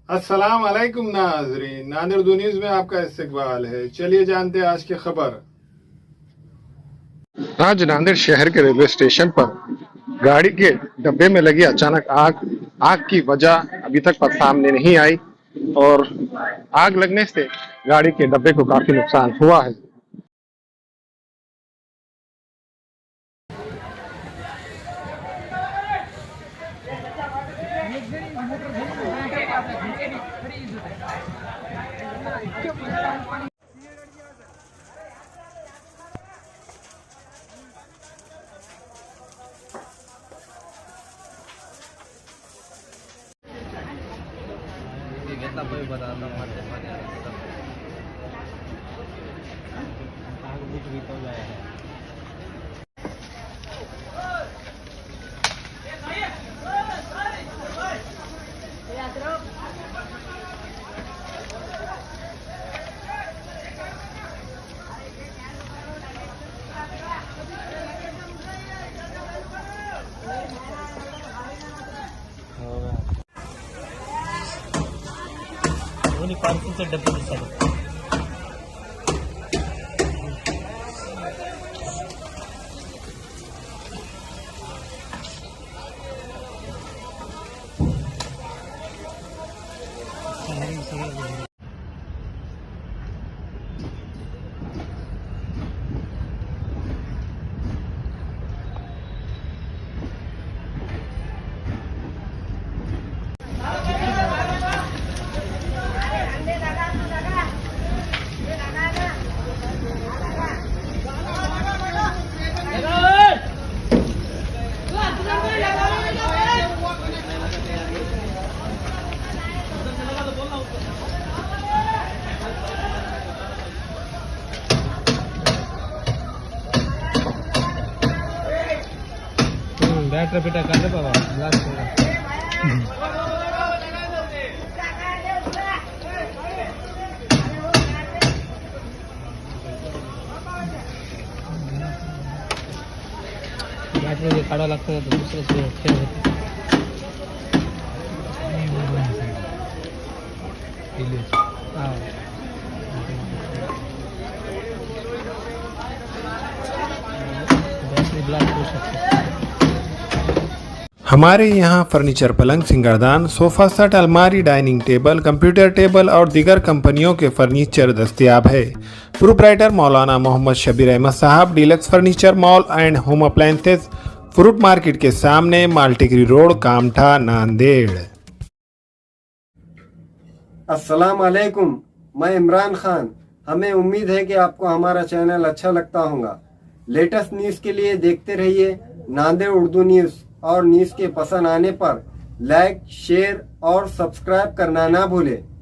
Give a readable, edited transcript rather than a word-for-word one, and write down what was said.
अस्सलाम वालेकुम नाजरीन, नादिर उर्दू न्यूज में आपका इस्तकबाल है। चलिए जानते हैं आज की खबर। आज नांदेड़ शहर के रेलवे स्टेशन पर गाड़ी के डब्बे में लगी अचानक आग आग की वजह अभी तक सामने नहीं आई और आग लगने से गाड़ी के डब्बे को काफी नुकसान हुआ है। घेतला पाहिजे बरं आता मध्ये मध्ये आग बुक विकवला आहे. दोन्ही पार्किंगचे डब्बे दिसतात. बैटरी पिटा कर बाबा लास्ट बैटरी काढावं लागतं दुसरं खेळ होते. बैटरी ब्लास्ट हो सकते. हमारे यहाँ फर्नीचर, पलंग, सिंगारदान, सोफा सेट, अलमारी, डाइनिंग टेबल, कंप्यूटर टेबल और दीगर कंपनियों के फर्नीचर दस्तयाब है। Proprietor Maulana Mohammed Shabbir Ahmed sahab, deluxe furniture mall and home appliances, fruit market के सामने, माल्टीगिरी रोड, कामठा, नांदेड़। अस्सलाम वालेकुम, मैं इमरान खान। हमें उम्मीद है कि आपको हमारा चैनल अच्छा लगता होगा। लेटेस्ट न्यूज़ के लिए देखते रहिए नांदेड़ उर्दू न्यूज़ और न्यूज़ के पसंद आने पर लाइक, शेयर और सब्सक्राइब करना ना भूलें।